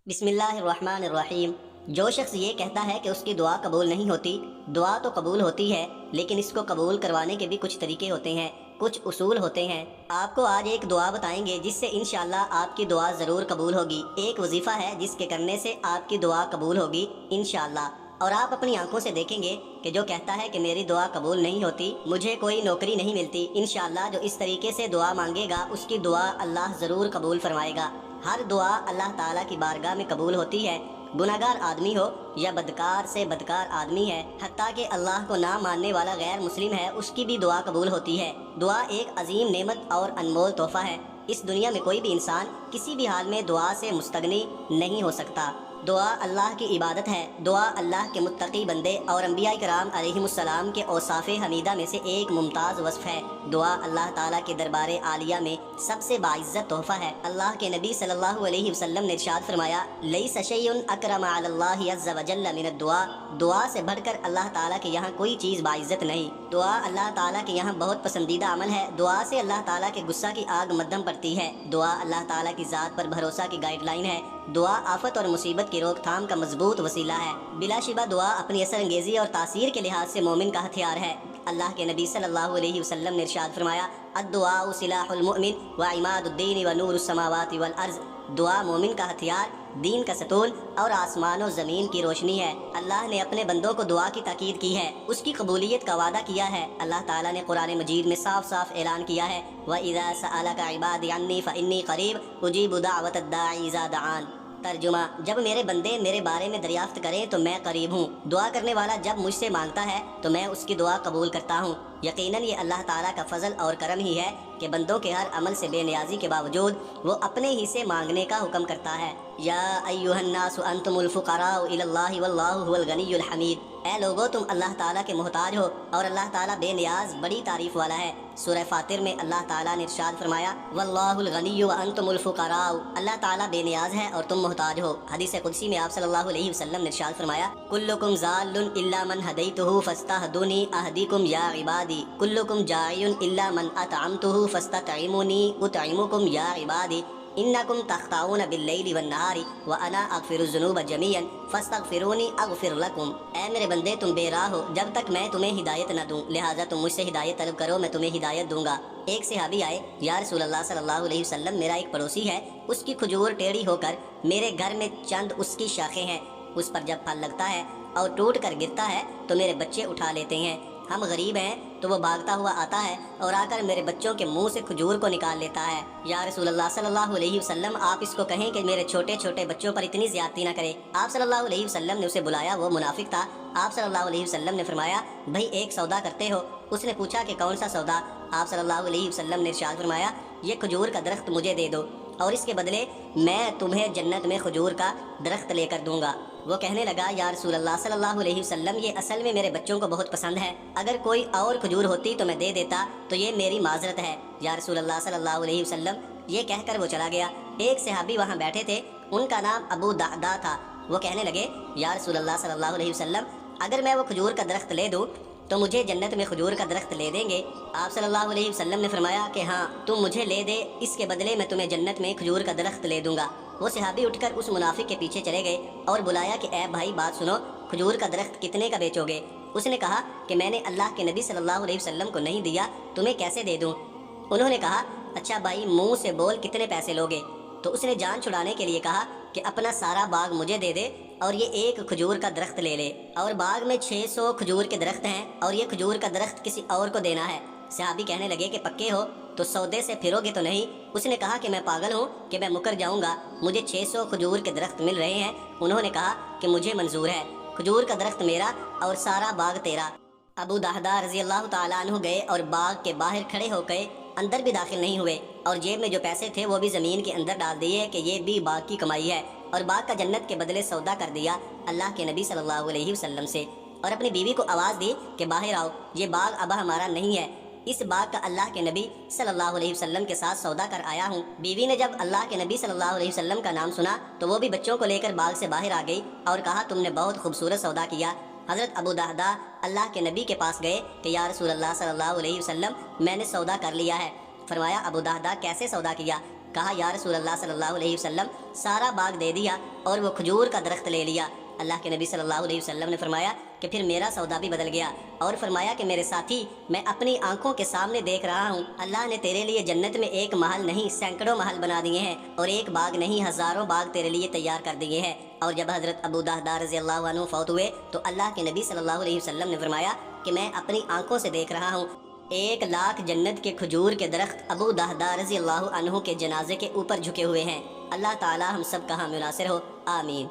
بسم اللہ الرحمن الرحیم۔ جو شخص یہ کہتا ہے کہ اس کی دعا قبول نہیں ہوتی، دعا تو قبول ہوتی ہے، لیکن اس کو قبول کروانے کے بھی کچھ طریقے ہوتے ہیں، کچھ اصول ہوتے ہیں۔ آپ کو آج ایک دعا بتائیں گے جس سے انشاءاللہ آپ کی دعا ضرور قبول ہوگی۔ ایک وظیفہ ہے جس کے کرنے سے آپ کی دعا قبول ہوگی انشاءاللہ۔ اور آپ اپنی آنکھوں سے دیکھیں گے کہ جو کہتا ہے کہ میری دعا قبول نہیں ہوتی، مجھے کوئی نوکری نہیں ملتی، انشاءاللہ جو اس طریقے سے دعا مانگے گا اس کی دعا اللہ ضرور قبول فرمائے گا۔ ہر دعا اللہ تعالیٰ کی بارگاہ میں قبول ہوتی ہے، گناہگار آدمی ہو یا بدکار سے بدکار آدمی ہے، حتیٰ کہ اللہ کو نہ ماننے والا غیر مسلم ہے، اس کی بھی دعا قبول ہوتی ہے۔ دعا ایک عظیم نعمت اور انمول تحفہ ہے۔ اس دنیا میں کوئی بھی انسان کسی بھی حال میں دعا سے مستغنی نہیں ہو سکتا۔ دعا اللہ کی عبادت ہے۔ دعا اللہ کے متقی بندے اور انبیاء کرام علیہم السلام کے اوصاف حمیدہ میں سے ایک ممتاز وصف ہے۔ دعا اللہ تعالیٰ کے دربار عالیہ میں سب سے باعزت تحفہ ہے۔ اللہ کے نبی صلی اللہ علیہ وسلم نے ارشاد فرمایا، لیس شیء اکرم علی اللہ عز وجل من الدعاء۔ دعا سے بڑھ کر اللہ تعالیٰ کے یہاں کوئی چیز باعزت نہیں۔ دعا اللہ تعالیٰ کے یہاں بہت پسندیدہ عمل ہے۔ دعا سے اللہ تعالیٰ کے غصہ کی آگ مدھم پڑتی ہے۔ دعا اللہ تعالیٰ کی ذات پر بھروسہ کی گائیڈ لائن ہے۔ دعا آفت اور مصیبت کی روک تھام کا مضبوط وسیلہ ہے۔ بلا شبہ دعا اپنی اثر انگیزی اور تاثیر کے لحاظ سے مومن کا ہتھیار ہے۔ اللہ کے نبی صلی اللہ علیہ وسلم نے ارشاد فرمایا، الدعاء سلاح المؤمن وعماد الدین ونور السماوات والارض۔ دعا مومن کا ہتھیار، دین کا ستون اور آسمان و زمین کی روشنی ہے۔ اللہ نے اپنے بندوں کو دعا کی تاکید کی ہے، اس کی قبولیت کا وعدہ کیا ہے۔ اللہ تعالیٰ نے قرآن مجید میں صاف صاف اعلان کیا ہے، وَإِذَا سَأَلَكَ عِبَادِي عَنِّي فَإِنِّي قَرِيبٌ أُجِيبُ دَعْوَةَ الدَّاعِ إِذَا دَعَانِ۔ ترجمہ، جب میرے بندے میرے بارے میں دریافت کریں تو میں قریب ہوں۔ دعا کرنے والا جب مجھ سے مانگتا ہے تو میں اس کی دعا قبول کرتا ہوں۔ یقیناً یہ اللہ تعالیٰ کا فضل اور کرم ہی ہے کہ بندوں کے ہر عمل سے بے نیازی کے باوجود وہ اپنے ہی سے مانگنے کا حکم کرتا ہے۔ یا ایھا الناس انتم الفقراء الی اللہ واللہ هو الغنی الحمید۔ اے لوگو، تم اللہ تعالیٰ کے محتاج ہو اور اللہ تعالیٰ بے نیاز بڑی تعریف والا ہے۔ سورہ فاطر میں اللہ تعالیٰ نے ارشاد فرمایا، واللہ الغنی وانتم الفقراء۔ اللہ تعالیٰ بے نیاز ہے اور تم محتاج ہو۔ حدیث قدسی میں آپ صلی اللہ علیہ وسلم نے ارشاد فرمایا، کلکم ضال الا من ہدیتہ فاستہدونی اہدیکم یا عبادی، کلکم جائع الا من اطعمتہ فاستطعمونی اطعمکم یا عبادی، انکم تخطئون باللیل والنہار وانا اغفر الذنوب جميعا فاستغفرونی اغفر لکم۔ اے میرے بندے، تم بے راہ ہو جب تک میں تمہیں ہدایت نہ دوں، لہٰذا تم مجھ سے ہدایت طلب کرو، میں تمہیں ہدایت دوں گا۔ ایک صحابی آئے، یا رسول اللہ صلی اللہ علیہ وسلم، میرا ایک پڑوسی ہے، اس کی کھجور ٹیڑھی ہو کر میرے گھر میں چند اس کی شاخیں ہیں، اس پر جب پھل لگتا ہے اور ٹوٹ کر گرتا ہے تو میرے بچے اٹھا لیتے ہیں۔ ہم غریب ہیں تو وہ بھاگتا ہوا آتا ہے اور آ کر میرے بچوں کے منہ سے کھجور کو نکال لیتا ہے۔ یا رسول اللہ صلی اللہ علیہ وسلم، آپ اس کو کہیں کہ میرے چھوٹے چھوٹے بچوں پر اتنی زیادتی نہ کرے۔ آپ صلی اللہ علیہ وسلم نے اسے بلایا، وہ منافق تھا۔ آپ صلی اللہ علیہ وسلم نے فرمایا، بھائی ایک سودا کرتے ہو؟ اس نے پوچھا کہ کون سا سودا؟ آپ صلی اللہ علیہ وسلم نے ارشاد فرمایا، یہ کھجور کا درخت مجھے دے دو اور اس کے بدلے میں تمہیں جنت میں کھجور کا درخت لے کر دوں گا۔ وہ کہنے لگا، یا رسول اللہ صلی اللہ علیہ وسلم، یہ اصل میں میرے بچوں کو بہت پسند ہے، اگر کوئی اور کھجور ہوتی تو میں دے دیتا، تو یہ میری معذرت ہے۔ یا رسول اللہ صلی اللہ علیہ وسلم، یہ کہہ کر وہ چلا گیا۔ ایک صحابی وہاں بیٹھے تھے، ان کا نام ابو دعدہ تھا۔ وہ کہنے لگے، یا رسول اللہ صلی اللہ علیہ وسلم، اگر میں وہ کھجور کا درخت لے دوں تو مجھے جنت میں کھجور کا درخت لے دیں گے؟ آپ صلی اللہ علیہ وسلم نے فرمایا کہ ہاں، تم مجھے لے دے، اس کے بدلے میں تمہیں جنت میں کھجور کا درخت لے دوں گا۔ وہ صحابی اٹھ کر اس منافق کے پیچھے چلے گئے اور بلایا کہ اے بھائی بات سنو، کھجور کا درخت کتنے کا بیچو گے؟ اس نے کہا کہ میں نے اللہ کے نبی صلی اللہ علیہ وسلم کو نہیں دیا، تمہیں کیسے دے دوں؟ انہوں نے کہا، اچھا بھائی منہ سے بول، کتنے پیسے لوگے؟ تو اس نے جان چھڑانے کے لیے کہا کہ اپنا سارا باغ مجھے دے دے اور یہ ایک کھجور کا درخت لے لے، اور باغ میں 600 کھجور کے درخت ہیں اور یہ کھجور کا درخت کسی اور کو دینا ہے۔ صحابی کہنے لگے کہ پکے ہو تو سودے سے پھرو گے تو نہیں؟ اس نے کہا کہ میں پاگل ہوں کہ میں مکر جاؤں گا، مجھے 600 کھجور کے درخت مل رہے ہیں۔ انہوں نے کہا کہ مجھے منظور ہے، کھجور کا درخت میرا اور سارا باغ تیرا۔ ابو دہدہ رضی اللہ تعالیٰ عنہ گئے اور باغ کے باہر کھڑے ہو گئے، اندر بھی داخل نہیں ہوئے، اور جیب میں جو پیسے تھے وہ بھی زمین کے اندر ڈال دیے کہ یہ بھی باغ کی کمائی ہے، اور باغ کا جنت کے بدلے سودا کر دیا اللہ کے نبی صلی اللہ علیہ وسلم سے، اور اپنی بیوی کو آواز دی کہ باہر آؤ، یہ باغ اب ہمارا نہیں ہے، اس باغ کا اللہ کے نبی صلی اللہ علیہ وسلم کے ساتھ سودا کر آیا ہوں۔ بیوی نے جب اللہ کے نبی صلی اللہ علیہ وسلم کا نام سنا تو وہ بھی بچوں کو لے کر باغ سے باہر آ گئی اور کہا، تم نے بہت خوبصورت سودا کیا۔ حضرت ابو دہدہ اللہ کے نبی کے پاس گئے کہ یا رسول اللہ صلی اللہ علیہ وسلم، میں نے سودا کر لیا ہے۔ فرمایا، ابو دہدہ کیسے سودا کیا؟ کہا یا رسول اللہ صلی اللہ علیہ وسلم سارا باغ دے دیا اور وہ کھجور کا درخت لے لیا۔ اللہ کے نبی صلی اللہ علیہ وسلم نے فرمایا کہ پھر میرا سودا بھی بدل گیا، اور فرمایا کہ میرے ساتھی میں اپنی آنکھوں کے سامنے دیکھ رہا ہوں اللہ نے تیرے لیے جنت میں ایک محل نہیں سینکڑوں محل بنا دیے ہیں، اور ایک باغ نہیں ہزاروں باغ تیرے لیے تیار کر دیے ہیں۔ اور جب حضرت ابو دہدہ رضی اللہ عنہ فوت ہوئے تو اللہ کے نبی صلی اللہ علیہ وسلم نے فرمایا کہ میں اپنی آنکھوں سے دیکھ رہا ہوں 1,00,000 جنت کے کھجور کے درخت ابو دہدہ رضی اللہ عنہ کے جنازے کے اوپر جھکے ہوئے ہیں۔ اللہ تعالی ہم سب کا حامی ناصر ہو، آمین۔